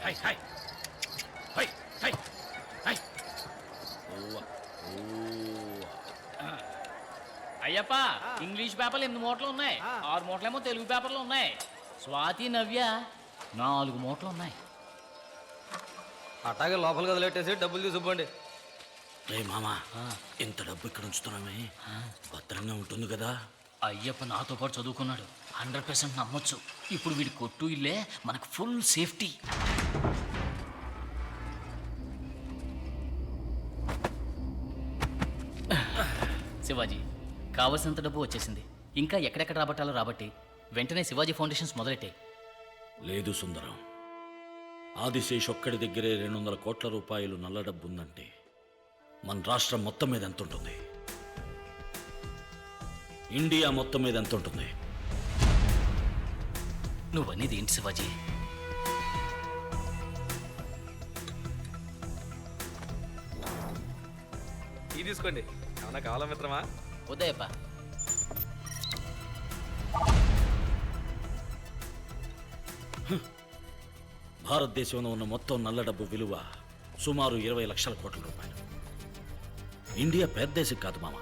High high high high high ova Ayyappa English పేపర్లు 8 మూటలు ఉన్నాయి, 6 మూటలేమో తెలుగు పేపర్లు ఉన్నాయి. స్వాతి నవ్య 4 మూటలు ఉన్నాయి. అట్లాగే లోపల గదిలెట్టేసి డబ్బులు తీసుకుపోండి. రే మామా, ఇంత డబ్బు ఇక్కడ ఉంచుతున్నామే, భద్రంగా ఉంటుంది కదా? అయ్యప్ప నాతో పాటు చదువుకున్నాడు, 100% నమ్మొచ్చు. ఇప్పుడు వీడి కొట్టు ఇల్లే మనకు ఫుల్ సేఫ్టీ. శివాజీ, కావలసినంత డబ్బు వచ్చేసింది. ఇంకా ఎక్కడెక్కడ రాబట్టాలో రాబట్టి వెంటనే శివాజీ ఫౌండేషన్స్ మొదలెట్టాయి. లేదు సుందరం, ఆదిశేష్ ఒక్కడి దగ్గరే 200 కోట్ల రూపాయలు నల్ల డబ్బు ఉందంటే మన రాష్ట్రం మొత్తం మీద ఎంత ఉంటుంది? ఇండియా మొత్తం మీద ఎంత ఉంటుంది? నువ్వనేది ఏంటి శివాజీ? ఇది తీసుకోండి. ఏమన్నా కావాలా మిత్రమా? వద్దయ్యప్ప. భారతదేశంలో ఉన్న మొత్తం నల్ల డబ్బు విలువ సుమారు 20 లక్షల కోట్ల రూపాయలు. ఇండియా పెద్ద దేశం కాదు మామ,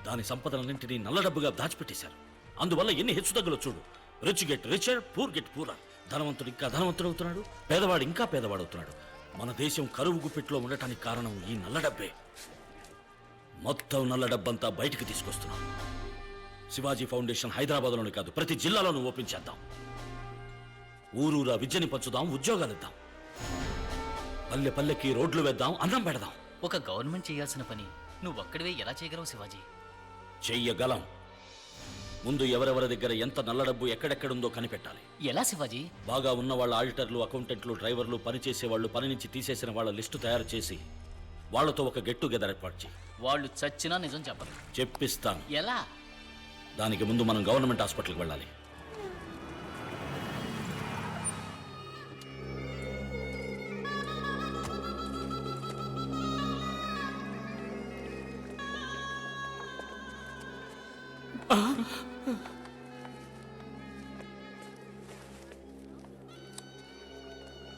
దాని సంపదలన్నింటినీ నల్ల డబ్బుగా దాచిపెట్టేశారు. అందువల్ల ఎన్ని హెచ్చుతగ్గులు చూడు. Rich get richer, poor get poorer. ధనవంతుడు ఇంకా ధనవంతుడు అవుతున్నాడు, పేదవాడు ఇంకా పేదవాడవుతున్నాడు. మన దేశం కరువు గుప్పిట్లో ఉండటానికి కారణం ఈ నల్ల డబ్బే. మొత్తం నల్ల డబ్బంతా బయటికి తీసుకొస్తున్నాం. శివాజీ ఫౌండేషన్ హైదరాబాద్లోనే కాదు, ప్రతి జిల్లాలోనూ ఓపెన్ చేద్దాం. ఊరూరా విద్యని పంచుదాం, ఉద్యోగాలు ఇద్దాం. పల్లె పల్లెకి రోడ్లు వేద్దాం, అన్నం పెడదాం. ఒక గవర్నమెంట్ చేయాల్సిన పని నువ్వు ఒక్కడివే ఎలా చేయగలవు శివాజీ? చెయ్యగలం. ముందు ఎవరెవరి దగ్గర ఎంత నల్ల డబ్బు ఎక్కడెక్కడుందో కనిపెట్టాలి. ఎలా శివాజీ? బాగా ఉన్న వాళ్ళ ఆడిటర్లు, అకౌంటెంట్లు, డ్రైవర్లు, పనిచేసే వాళ్ళు, పని నుంచి తీసేసిన వాళ్ళ లిస్టు తయారు చేసి వాళ్లతో ఒక గెట్ టుగెదర్ ఏర్పాటు చేయి. వాళ్ళు చచ్చినా నిజం చెప్పరు. చెప్పిస్తాను. ఎలా? దానికి ముందు మనం గవర్నమెంట్ హాస్పిటల్కి వెళ్ళాలి.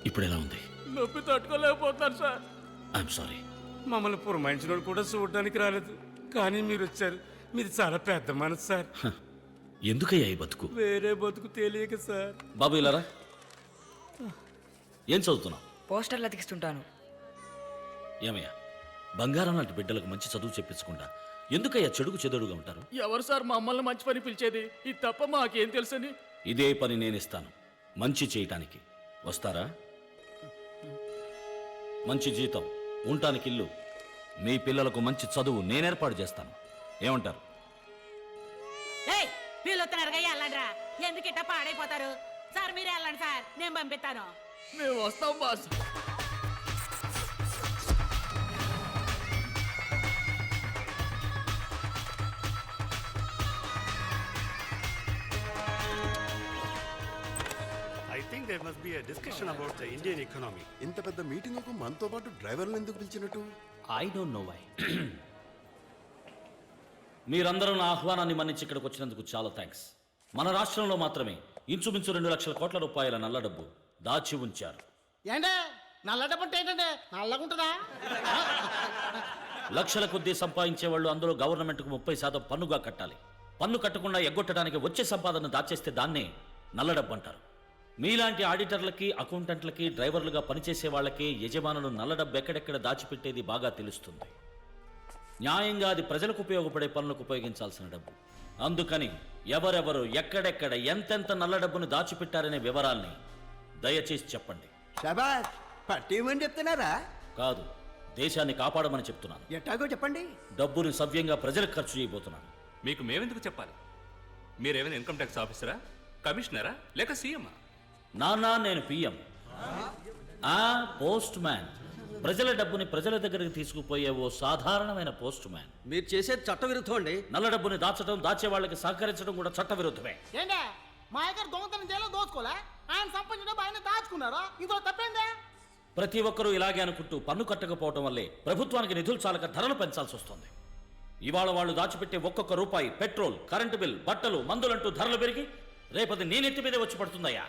ఇప్పుడు ఎలా ఉంది? నొప్పి తట్టుకోలేకపోతున్నాను సార్. I'm sorry. మమ్మల్ని పురమాయించిన కూడా చూడడానికి రాలేదు, కానీ మీరు వచ్చారు. మీరు చాలా పెద్ద మనసు సార్. ఎందుకయ్యా ఈ బతుకు? వేరే బతుకు తెలియక సార్. బాబు ఇలారా. ఏం చదువుతున్నావు? పోస్టర్లు అతికిస్తుంటాను. ఏమయ్యా, బంగారం లాంటి బిడ్డలకు మంచి చదువు చెప్పించకుండా ఎందుకయ్యా చెడుకు చెదడుగా ఉంటారు? ఎవరు సార్ మమ్మల్ని మంచి పని పిలిచేది? ఇది తప్ప మాకేం తెలుసని. ఇదే పని నేనిస్తాను, మంచి చేయటానికి. వస్తారా? మంచి జీతం, ఉండటానికి ఇల్లు, మీ పిల్లలకు మంచి చదువు నేనేర్పాటు చేస్తాను. ఏమంటారు? వీళ్ళు వస్తున్నారుగా, వెళ్ళండి రా. ఎందుకు ఇట్ట పాడైపోతారు సార్? మీరు వెళ్ళండి సార్, నేను పంపిస్తాను. మేము వస్తాం boss. I think there must be a discussion about the Indian economy. ఇంత పెద్ద మీటింగ్ కు మనతో పాటు డ్రైవర్లు ఎందుకు పిలిచినట్టు? I don't know why. మీరందరూ నా ఆహ్వానాన్ని మన్నించి ఇక్కడికి వచ్చినందుకు చాలా థ్యాంక్స్. మన రాష్ట్రంలో మాత్రమే ఇంచుమించు 2 లక్షల కోట్ల రూపాయల నల్ల డబ్బు దాచి ఉంచారు. ఏంటే నల్ల డబ్బు అంటే ఏంటంటే నల్లగుంటుందా? లక్షల కొద్దీ సంపాదించే వాళ్ళు అందులో గవర్నమెంట్కు 30% పన్నుగా కట్టాలి. పన్ను కట్టకుండా ఎగ్గొట్టడానికి వచ్చే సంపాదన దాచేస్తే దాన్నే నల్ల డబ్బు అంటారు. మీలాంటి ఆడిటర్లకి, అకౌంటెంట్లకి, డ్రైవర్లుగా పనిచేసే వాళ్ళకి యజమానులు నల్ల డబ్బు ఎక్కడెక్కడ దాచిపెట్టేది బాగా తెలుస్తుంది. న్యాయంగా అది ప్రజలకు ఉపయోగపడే పనులకు ఉపయోగించాల్సిన డబ్బు. అందుకని ఎవరెవరు ఎక్కడెక్కడ ఎంతెంత నల్ల డబ్బును దాచిపెట్టారనే వివరాల్ని దయచేసి చెప్పండి. షబాష్, పట్టేమని చెప్తున్నారా? కాదు, దేశాన్ని కాపాడమని చెప్తున్నాను. ఎట్టాగో చెప్పండి. డబ్బుని సవ్యంగా ప్రజలకు ఖర్చు చేయబోతున్నాను. మీకు మేమెందుకు చెప్పాలి? మీరేమైనా ఇన్కమ్ ట్యాక్స్ ఆఫీసరా, కమిషనరా, లేక సీఎమా? నానా, నేను పిఎం, పోస్ట్ మ్యాన్. ప్రజల డబ్బుని ప్రజల దగ్గరికి తీసుకుపోయే ఓ సాధారణమైన పోస్ట్ మ్యాన్. మీరు చేసేది చట్టవిరుద్ధం అండి. నల్ల డబ్బుని దాచడం, దాచే వాళ్ళకి సహకరించడం కూడా చట్టవిరుద్ధమే. ఏంటే మా దగ్గర దొంగతనం చేయాలో దోచుకోలే, ఆయన సంపాదించిన డబ్బు ఆయన దాచుకున్నారా? ఇందులో తప్పేందే? ప్రతి ఒక్కరూ ఇలాగే అనుకుంటూ పన్ను కట్టకపోవటం వల్లే ప్రభుత్వానికి నిధులు చాలక ధరలు పెంచాల్సి వస్తుంది. ఇవాళ వాళ్ళు దాచిపెట్టే ఒక్కొక్క రూపాయి పెట్రోల్, కరెంటు బిల్, బట్టలు, మందులంటూ ధరలు పెరిగి రేపది నేనెత్తి మీదే వచ్చి పడుతుందయ్యా.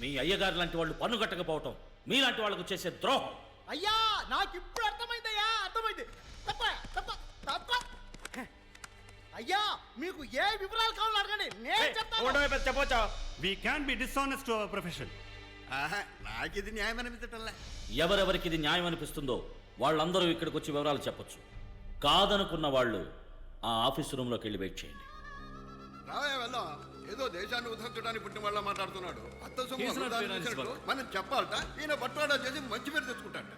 మీ అయ్యగారు లాంటి వాళ్ళు పన్ను కట్టకపోవటం మీలాంటి వాళ్ళకు చేసే ద్రోహం. అయ్యా నాకు ఇప్పుడు అర్థమైందయ్యా, అర్థమైంది. తప్ప తప్ప తప్ప. అయ్యా మీకు ఏ వివరాలు కావాలో అడగండి, నేను చెప్తాను. చెప్పొచ్చా? We can't be dishonest to our profession. ఆహా, నాకు ఇది న్యాయం అనిపించటంలే. ఎవరెవరికి ఇది న్యాయం అనిపిస్తుందో వాళ్ళందరూ ఇక్కడికి వచ్చి వివరాలు చెప్పొచ్చు. కాదనుకున్న వాళ్ళు ఆ ఆఫీస్ రూమ్లోకి వెళ్ళి వెయిట్ చేయండి. రావే వెళ్దాం. ఏదో దేశాన్ని ఉద్ధరించడానికి పుట్టిన వాళ్ళ మాట్లాడుతున్నాడు. అత్త సొమ్ము He's not అభివృద్ధాన్ని finance చేసినట్టు work. మనం చెప్పాలట. ఈయన బట్వాడా చేసి మంచి పేరు తెచ్చుకుంటాట.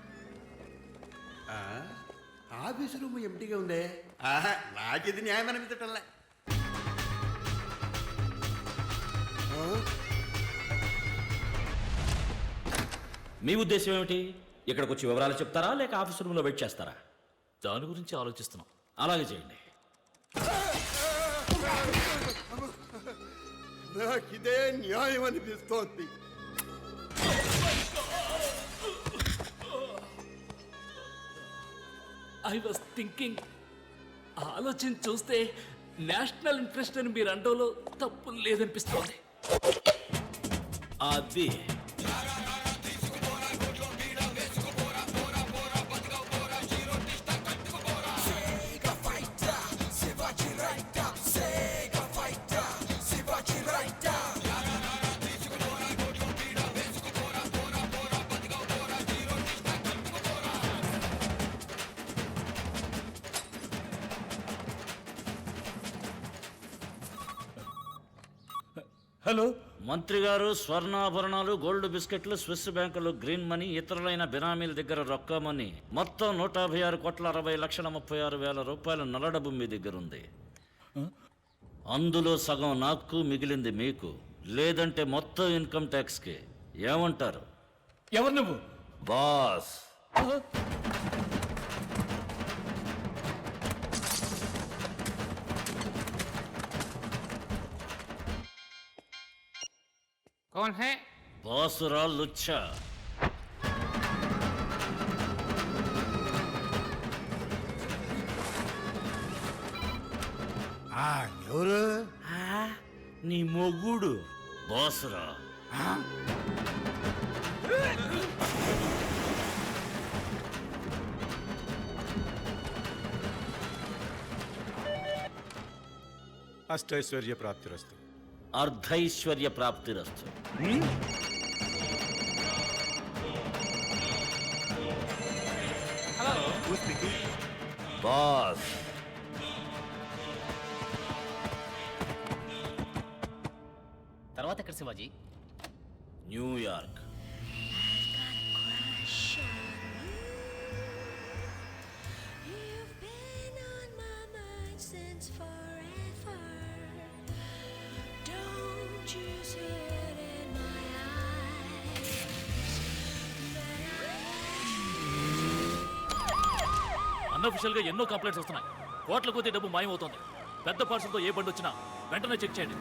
ఆఫీసు రూమ్ ఎంటీగా ఉందే. ఆహా, నాకు ఇది న్యాయం అనిపించటంలే. మీ ఉద్దేశం ఏమిటి? ఇక్కడికి వచ్చి వివరాలు చెప్తారా లేక ఆఫీస్ రూమ్లో వెయిట్ చేస్తారా? దాని గురించి ఆలోచిస్తున్నాం. అలాగే చేయండి. నాకు ఇదే న్యాయం అనిపిస్తోంది. ఐ వాస్ థింకింగ్, ఆలోచించి చూస్తే నేషనల్ ఇంట్రెస్ట్ అని మీరు అండంలో తప్పు లేదనిపిస్తోంది. అది హలో, మంత్రి గారు, స్వర్ణాభరణాలు, గోల్డ్ బిస్కెట్లు, స్విస్ బ్యాంకులు, గ్రీన్ మనీ, ఇతరులైన బినామీల దగ్గర రొక్కమని మొత్తం 156,60,36,30,000 రూపాయల నల్లడబ్బు మీ దగ్గర ఉంది. అందులో సగం నాకు, మిగిలింది మీకు. లేదంటే మొత్తం ఇన్కమ్ ట్యాక్స్కి. ఏమంటారు? ఎవరు నువ్వు? బాస్. कौन है? బాసురా లుచ్చా. ఎవరు? నీ మొగుడు బాసురా. అష్టైశ్వర్య ప్రాప్తిరస్తు. అర్ధైశ్వర్య ప్రాప్తిరస్తు. బాస్. తర్వాత ఎక్కడ శివాజీ? న్యూయార్క్. అన్అఫిషియల్ గా ఎన్నో కంప్లైంట్స్ వస్తున్నాయి. కోట్ల కొద్ది డబ్బు మాయమవుతోంది. పెద్ద పార్సల్తో ఏ బండి వచ్చినా వెంటనే చెక్ చేయండి.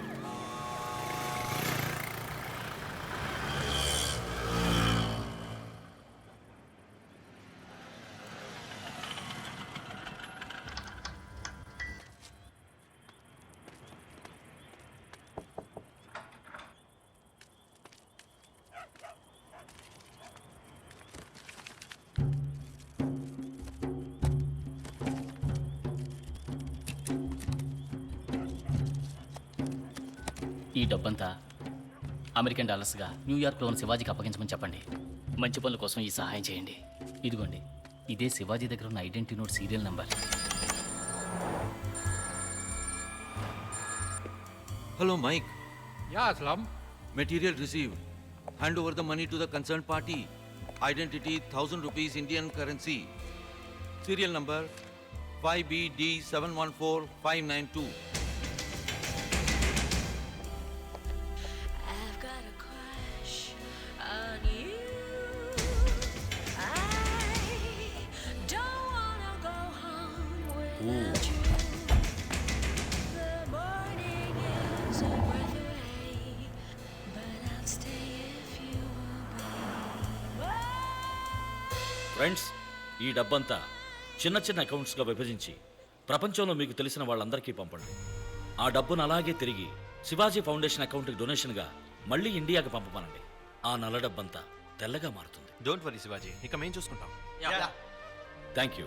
ఈ డబ్బంతా అమెరికన్ డాలర్స్గా న్యూయార్క్లో ఉన్న శివాజీకి అప్పగించమని చెప్పండి. మంచి పనుల కోసం ఈ సహాయం చేయండి. ఇదిగోండి, ఇదే శివాజీ దగ్గర ఉన్న identity note serial number. Hello, Mike. Yeah, Aslam. Material received. Hand over the money to the concerned party. Identity 1,000 rupees Indian currency. Serial number 5BD714592. I've got a crush on you. I don't wanna go home without you. The morning is a breath away, but I'll stay if you obey. Friends, ఈ డబ్బంతా చిన్న చిన్న అకౌంట్స్గా విభజించి ప్రపంచంలో మీకు తెలిసిన వాళ్ళందరికీ పంపండి. ఆ డబ్బును అలాగే తిరిగి శివాజీ ఫౌండేషన్ అకౌంట్కి డొనేషన్గా మళ్ళీ ఇండియాకి పంపమనండి. ఆ నల్ల డబ్బంతా తెల్లగా మారుతుంది. డోంట్ వరీ శివాజీ, ఇక మేం చూసుకుంటాం. Thank you.